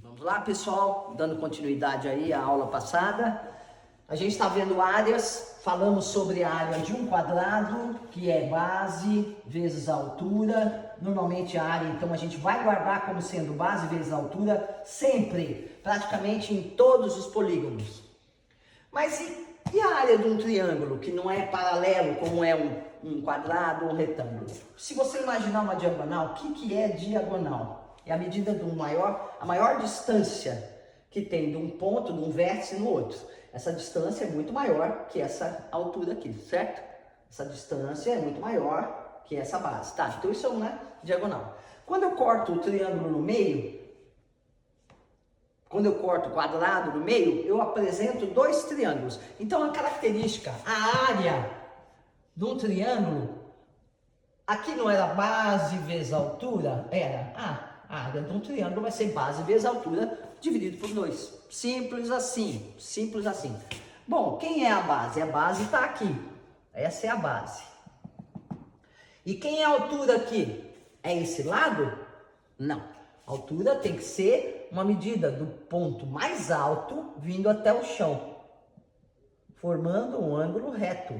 Vamos lá, pessoal, dando continuidade aí à aula passada. A gente está vendo áreas, falamos sobre a área de um quadrado, que é base vezes a altura. Normalmente a área, então, a gente vai guardar como sendo base vezes a altura, sempre, praticamente em todos os polígonos. Mas e a área de um triângulo, que não é paralelo, como é um quadrado ou um retângulo? Se você imaginar uma diagonal, o que é diagonal? É a medida a maior distância que tem de um ponto, de um vértice no outro. Essa distância é muito maior que essa altura aqui, certo? Essa distância é muito maior que essa base, tá? Então isso é uma diagonal. Quando eu corto o triângulo no meio, quando eu corto o quadrado no meio, eu apresento dois triângulos. Então a característica, a área de um triângulo, aqui não era base vezes altura? Era, a área de um triângulo vai ser base vezes altura dividido por 2. Simples assim, simples assim. Bom, quem é a base? A base está aqui. Essa é a base. E quem é a altura aqui? É esse lado? Não. A altura tem que ser uma medida do ponto mais alto vindo até o chão, formando um ângulo reto,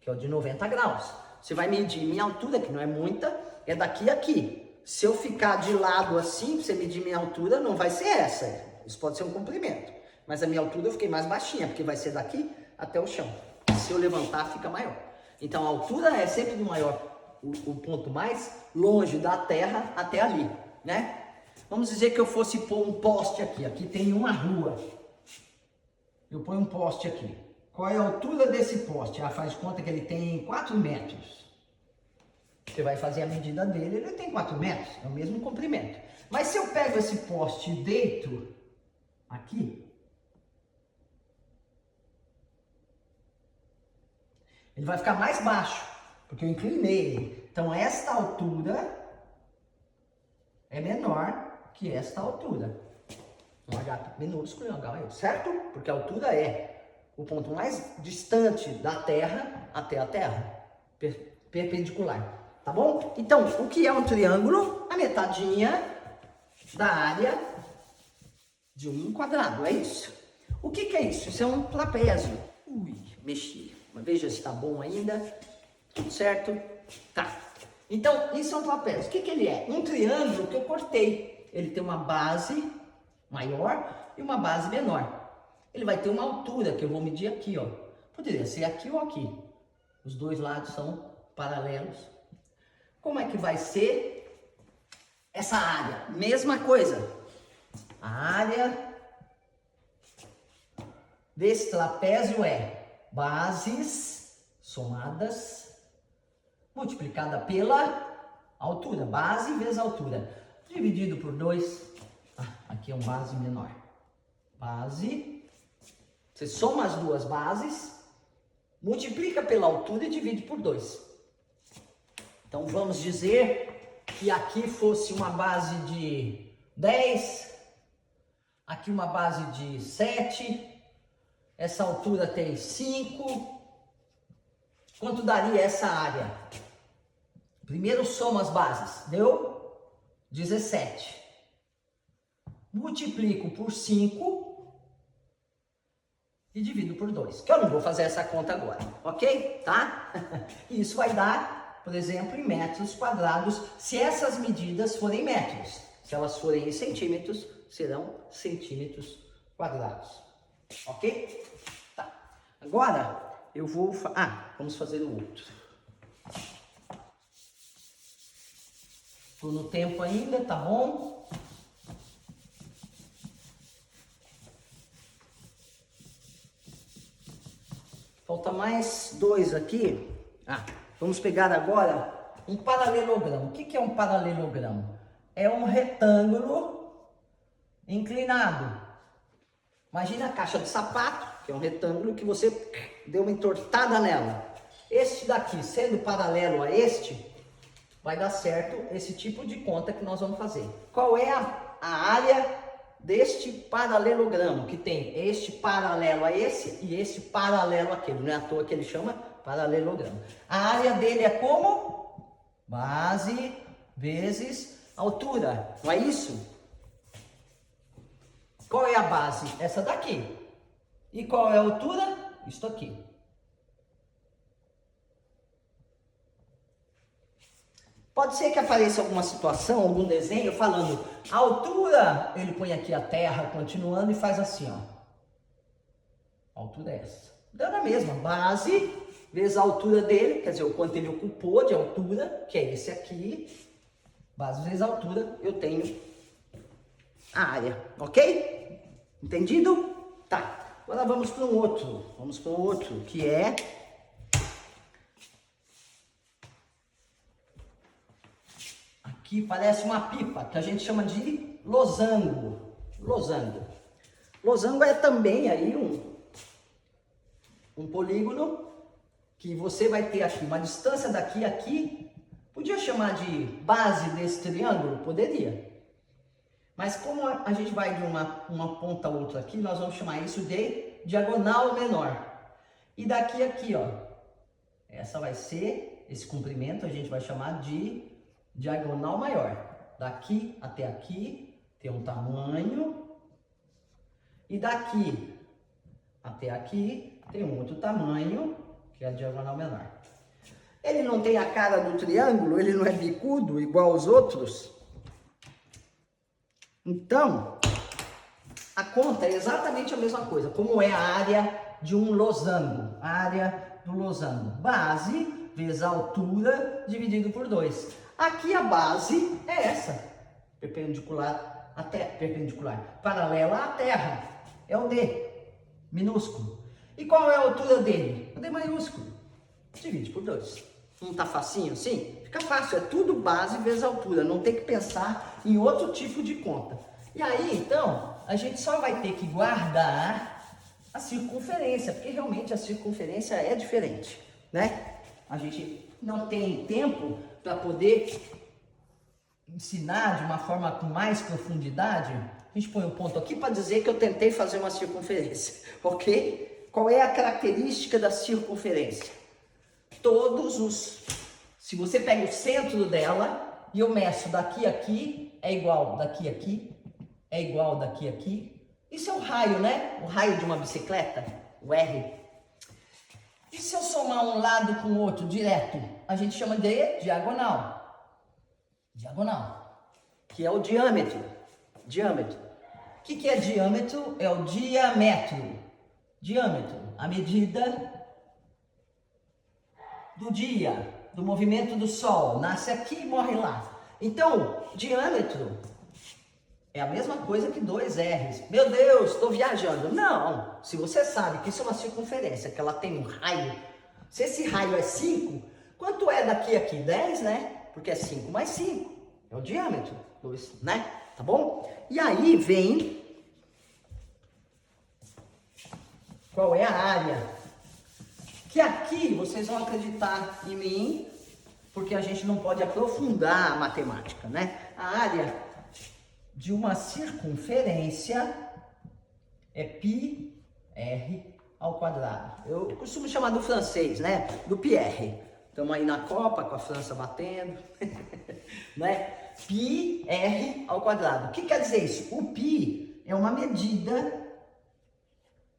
que é o de 90 graus. Você vai medir minha altura, que não é muita, é daqui a aqui. Se eu ficar de lado assim, você medir minha altura, não vai ser essa. Isso pode ser um comprimento. Mas a minha altura eu fiquei mais baixinha, porque vai ser daqui até o chão. Se eu levantar, fica maior. Então a altura é sempre do maior, o ponto mais longe da terra até ali, né? Vamos dizer que eu fosse pôr um poste aqui. Aqui tem uma rua. Eu ponho um poste aqui. Qual é a altura desse poste? Faz conta que ele tem 4 metros. Você vai fazer a medida dele, ele tem 4 metros, é o mesmo comprimento. Mas se eu pego esse poste e deito aqui, ele vai ficar mais baixo, porque eu inclinei ele. Então esta altura é menor que esta altura. Um H minúsculo e um H maiúsculo, certo? Porque a altura é o ponto mais distante da Terra até a Terra, perpendicular. Tá bom? Então, o que é um triângulo? A metadinha da área de um quadrado, é isso. O que é isso? Isso é um trapézio. Mexi. Mas veja se está bom ainda. Tudo certo? Tá. Então, isso é um trapézio. O que ele é? Um triângulo que eu cortei. Ele tem uma base maior e uma base menor. Ele vai ter uma altura que eu vou medir aqui, ó. Poderia ser aqui ou aqui. Os dois lados são paralelos. Como é que vai ser essa área? Mesma coisa. A área desse trapézio é bases somadas multiplicada pela altura. Base vezes altura. Dividido por 2. Aqui é um base menor. Base. Você soma as duas bases, multiplica pela altura e divide por 2. Então, vamos dizer que aqui fosse uma base de 10, aqui uma base de 7, essa altura tem 5. Quanto daria essa área? Primeiro soma as bases, deu 17. Multiplico por 5 e divido por 2, que eu não vou fazer essa conta agora, ok? Tá? Isso vai dar, por exemplo, em metros quadrados, se essas medidas forem metros. Se elas forem em centímetros, serão centímetros quadrados. Ok? Tá. Agora, eu vou... vamos fazer o outro. Estou no tempo ainda, tá bom? Falta mais 2 aqui. Vamos pegar agora um paralelogramo. O que é um paralelogramo? É um retângulo inclinado. Imagina a caixa de sapato, que é um retângulo que você deu uma entortada nela. Este daqui, sendo paralelo a este, vai dar certo esse tipo de conta que nós vamos fazer. Qual é a área deste paralelogramo? Que tem este paralelo a esse e este paralelo àquele. Não é à toa que ele chama paralelogramo. A área dele é como? Base vezes altura. Não é isso? Qual é a base? Essa daqui. E qual é a altura? Isto aqui. Pode ser que apareça alguma situação, algum desenho falando a altura, ele põe aqui a terra continuando e faz assim, ó. A altura é essa. Deu na mesma, base vezes a altura dele, quer dizer, o quanto ele ocupou de altura, que é esse aqui. Base vezes a altura, eu tenho a área, ok? Entendido? Tá, agora vamos para um outro. Vamos para um outro, que é... Aqui parece uma pipa, que a gente chama de losango. Losango. Losango é também aí um polígono que você vai ter aqui uma distância daqui a aqui. Podia chamar de base desse triângulo? Poderia. Mas como a gente vai de uma ponta a outra aqui, nós vamos chamar isso de diagonal menor. E daqui a aqui, ó. Essa vai ser, esse comprimento a gente vai chamar de diagonal maior. Daqui até aqui tem um tamanho. E daqui até aqui tem um outro tamanho, que é a diagonal menor. Ele não tem a cara do triângulo, ele não é bicudo igual aos outros. Então, a conta é exatamente a mesma coisa. Como é a área de um losango? A área do losango. Base vezes a altura dividido por 2. Aqui a base é essa. Perpendicular, paralela à terra. É o D, minúsculo. E qual é a altura dele? O D maiúsculo. Divide por 2. Não tá facinho assim? Fica fácil, é tudo base vezes altura. Não tem que pensar em outro tipo de conta. E aí, então, a gente só vai ter que guardar a circunferência, porque realmente a circunferência é diferente, né? A gente não tem tempo para poder ensinar de uma forma com mais profundidade. A gente põe um ponto aqui para dizer que eu tentei fazer uma circunferência, ok? Qual é a característica da circunferência? Se você pega o centro dela e eu meço daqui a aqui, é igual daqui a aqui, é igual daqui a aqui. Isso é o raio, né? O raio de uma bicicleta, o R. E se eu somar um lado com o outro direto, a gente chama de diagonal. Diagonal, que é o diâmetro. Diâmetro. O que é diâmetro? É o diâmetro. Diâmetro, a medida do dia, do movimento do Sol. Nasce aqui e morre lá. Então, diâmetro é a mesma coisa que 2 R's. Meu Deus, estou viajando. Não, se você sabe que isso é uma circunferência, que ela tem um raio, se esse raio é 5, quanto é daqui a aqui? 10, né? Porque é 5 mais 5. É o diâmetro, né? Tá bom? E aí vem... Qual é a área? Que aqui vocês vão acreditar em mim, porque a gente não pode aprofundar a matemática, né? A área de uma circunferência é πr ao quadrado. Eu costumo chamar do francês, né? Do Pierre. Estamos aí na Copa com a França batendo, né? πr ao quadrado. O que quer dizer isso? O π é uma medida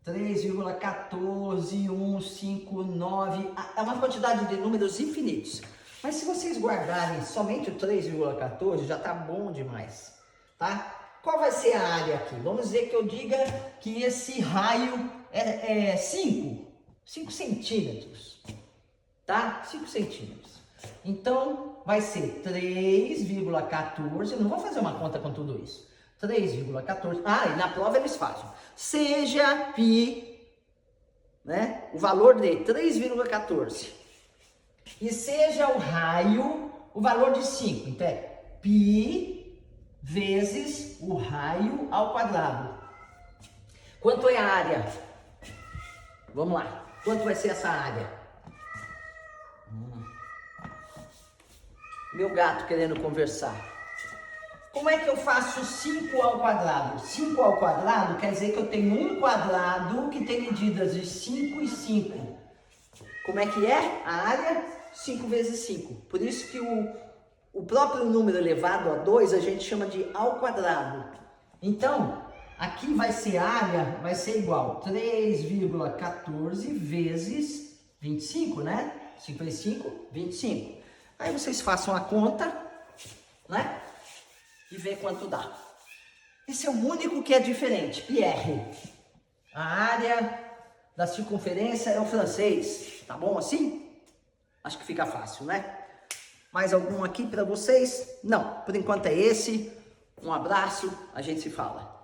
3,14159, é uma quantidade de números infinitos. Mas se vocês guardarem somente o 3,14, já está bom demais, tá? Qual vai ser a área aqui? Vamos dizer que eu diga que esse raio é 5 centímetros, tá? 5 centímetros. Então, vai ser 3,14, não vou fazer uma conta com tudo isso. 3,14, e na prova eles fazem. Seja π, né? O valor de 3,14. E seja o raio, o valor de 5. Então, é π vezes o raio ao quadrado. Quanto é a área? Vamos lá. Quanto vai ser essa área? Meu gato querendo conversar. Como é que eu faço 5 ao quadrado? 5 ao quadrado quer dizer que eu tenho um quadrado que tem medidas de 5 e 5. Como é que é? A área 5 vezes 5. Por isso que o próprio número elevado a 2 a gente chama de ao quadrado. Então, Aqui vai ser a área, vai ser igual 3,14 vezes 25, né? 5 vezes 5, 25. Aí vocês façam a conta, né? E vê quanto dá. Esse é o único que é diferente, Pierre. A área da circunferência é o francês, tá bom assim? Acho que fica fácil, né? Mais algum aqui para vocês? Não, por enquanto é esse. Um abraço, a gente se fala.